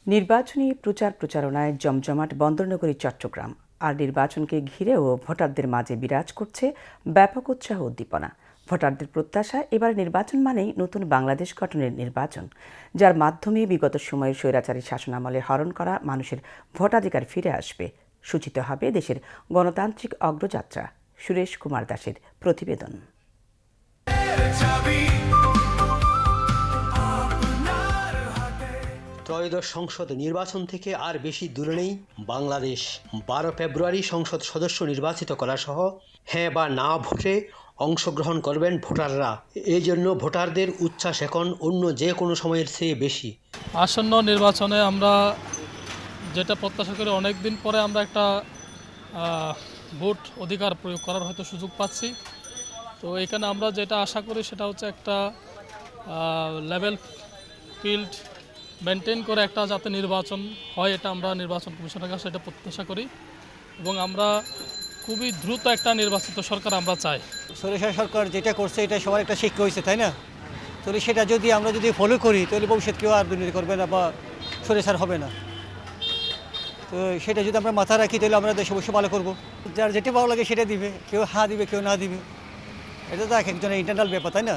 নির্বাচনী প্রচারণায় জমজমাট বন্দরনগরী চট্টগ্রাম। আর নির্বাচনকে ঘিরেও ভোটারদের মাঝে বিরাজ করছে ব্যাপক উৎসাহ উদ্দীপনা। ভোটারদের প্রত্যাশা, এবার নির্বাচন মানেই নতুন বাংলাদেশ গঠনের নির্বাচন, যার মাধ্যমে বিগত সময়ের স্বৈরাচারী শাসনামলে হরণ করা মানুষের ভোটাধিকার ফিরে আসবে। সূচিত হবে দেশের গণতান্ত্রিক অগ্রযাত্রা। সুরেশ কুমার দাসের প্রতিবেদন। ত্রয়োদশ সংসদ নির্বাচন থেকে আর বেশি দূরে নেই বাংলাদেশ। 12 ফেব্রুয়ারি সংসদ সদস্য নির্বাচিত করা সহ হ্যাঁ বা না ভোটে অংশগ্রহণ করবেন ভোটাররা। এই জন্য ভোটারদের উচ্ছ্বাস এখন অন্য যে কোনো সময়ের চেয়ে বেশি। আসন্ন নির্বাচনে আমরা যেটা প্রত্যাশা করি, অনেক দিন পরে আমরা একটা ভোট অধিকার প্রয়োগ করার হয়তো সুযোগ পাচ্ছি। তো এখানে আমরা যেটা আশা করি সেটা হচ্ছে একটা লেভেল ফিল্ড মেনটেন করে একটা যাতে নির্বাচন হয়, এটা আমরা নির্বাচন কমিশনের কাছে এটা প্রত্যাশা করি এবং আমরা খুবই দ্রুত একটা নির্বাচিত সরকার আমরা চাই। সরকার সরকার যেটা করছে এটা সবার একটা শিক্ষা হয়েছে, তাই না? তাহলে সেটা যদি আমরা ফলো করি তাহলে ভবিষ্যৎ কেউ আর দুর্নীতি করবে না বা সরেসার হবে না। তো সেটা যদি আমরা মাথা রাখি তাহলে আমরা দেশ অবশ্যই ভালো করবো। যার যেটা ভালো লাগে সেটা দিবে, কেউ হ্যাঁ দিবে কেউ না দিবে, এটা তো এক একজনের ইন্টারনাল ব্যাপার, তাই না?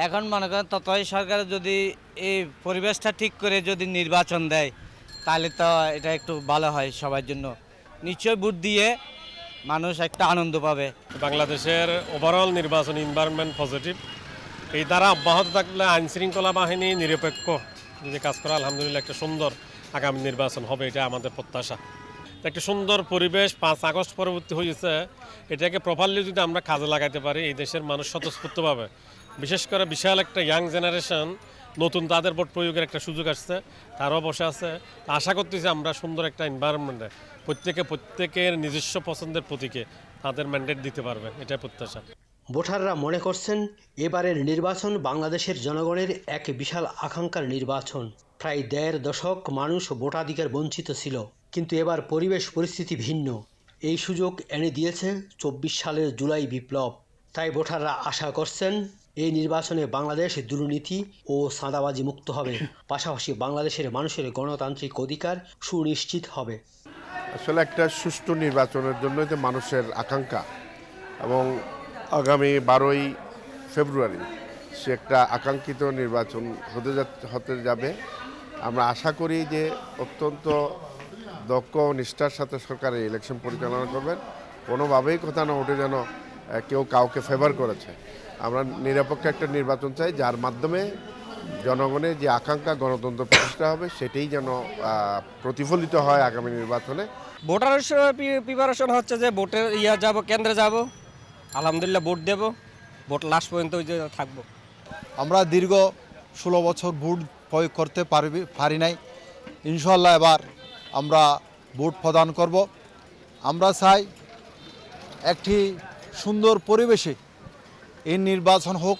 এখন মনে করেন ততই সরকার যদি এই পরিবেশটা ঠিক করে যদি নির্বাচন দেয় তাহলে তো এটা একটু ভালো হয় সবার জন্য। নিশ্চয় ভোট দিয়ে মানুষ একটা আনন্দ পাবে। বাংলাদেশের ওভারঅল নির্বাচন এনভায়রনমেন্ট পজিটিভ। এই দ্বারা অব্যাহত থাকলে আইন শৃঙ্খলা বাহিনী নিরপেক্ষ যদি কাজ করে আলহামদুলিল্লাহ একটা সুন্দর আগামী নির্বাচন হবে, এটা আমাদের প্রত্যাশা। একটা সুন্দর পরিবেশ 5 আগস্ট পরবর্তী হয়েছে, এটাকে প্রপারলি যদি আমরা কাজে লাগাতে পারি এই দেশের মানুষ স্বতঃস্ফূর্তভাবে, বিশেষ করে বিশাল একটা ইয়াং জেনারেশন নতুন তাদের ভোট প্রয়োগের একটা সুযোগ আসছে, তারাও বসে আছে। আশা করতেছি আমরা সুন্দর একটা এনভায়রনমেন্টে প্রত্যেকের নিজস্ব পছন্দের প্রতীকে তাদের ম্যান্ডেট দিতে পারবে, এটাই প্রত্যাশা। ভোটাররা মনে করছেন এবারের নির্বাচন বাংলাদেশের জনগণের এক বিশাল আকাঙ্ক্ষার নির্বাচন। প্রায় 1.5 দশক মানুষ ভোটাধিকার বঞ্চিত ছিল, কিন্তু এবার পরিবেশ পরিস্থিতি ভিন্ন। এই সুযোগ এনে দিয়েছে 24 সালের জুলাই বিপ্লব। তাই ভোটাররা আশা করছেন এই নির্বাচনে বাংলাদেশ দুর্নীতি ও চাঁদাবাজি মুক্ত হবে, পাশাপাশি বাংলাদেশের মানুষের গণতান্ত্রিক অধিকার সুনিশ্চিত হবে। আসলে একটা সুষ্ঠু নির্বাচনের জন্যই তো মানুষের আকাঙ্ক্ষা, এবং আগামী 12ই ফেব্রুয়ারি সে একটা আকাঙ্ক্ষিত নির্বাচন হতে যাবে। আমরা আশা করি যে অত্যন্ত দক্ষ ও নিষ্ঠার সাথে সরকার এই ইলেকশন পরিচালনা করবেন। কোনোভাবেই কথা না ওঠে যেন কেউ কাউকে ফেভার করেছে। আমরা নিরপেক্ষ একটা নির্বাচন চাই, যার মাধ্যমে জনগণের যে আকাঙ্ক্ষা গণতন্ত্র প্রতিষ্ঠা হবে সেটাই যেন প্রতিফলিত হয় আগামী নির্বাচনে। ভোটারের প্রিপারেশন হচ্ছে যে ভোটের যাব, কেন্দ্রে যাব, আলহামদুলিল্লাহ ভোট দেব, ভোট লাস্ট পর্যন্ত থাকবো। আমরা দীর্ঘ 16 বছর ভোট প্রয়োগ করতে পারি নাই। ইনশাল্লাহ এবার আমরা ভোট প্রদান করব। আমরা চাই একটি সুন্দর পরিবেশে এই নির্বাচন হোক,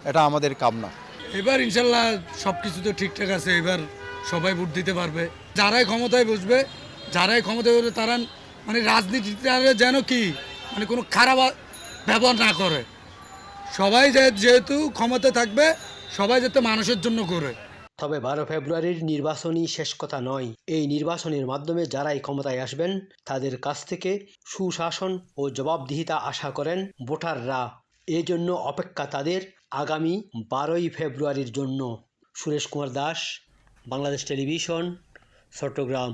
এটা আমাদের কামনা। এবার ইনশাল্লাহ সব কিছু তো ঠিকঠাক আছে, এবার সবাই ভোট দিতে পারবে। যারাই ক্ষমতায় বসবে, তারা রাজনীতিটা যেন কোনো খারাপ ব্যবহার না করে। সবাই যেহেতু ক্ষমতা থাকবে, সবাই যাতে মানুষের জন্য করে। তবে 12 ফেব্রুয়ারির নির্বাচনই শেষ কথা নয়। এই নির্বাচনের মাধ্যমে যারাই ক্ষমতায় আসবেন তাদের কাছ থেকে সুশাসন ও জবাবদিহিতা আশা করেন ভোটাররা। এই জন্য অপেক্ষা তাদের আগামী 12ই ফেব্রুয়ারির জন্য। সুরেশ কুমার দাস, বাংলাদেশ টেলিভিশন, চট্টগ্রাম।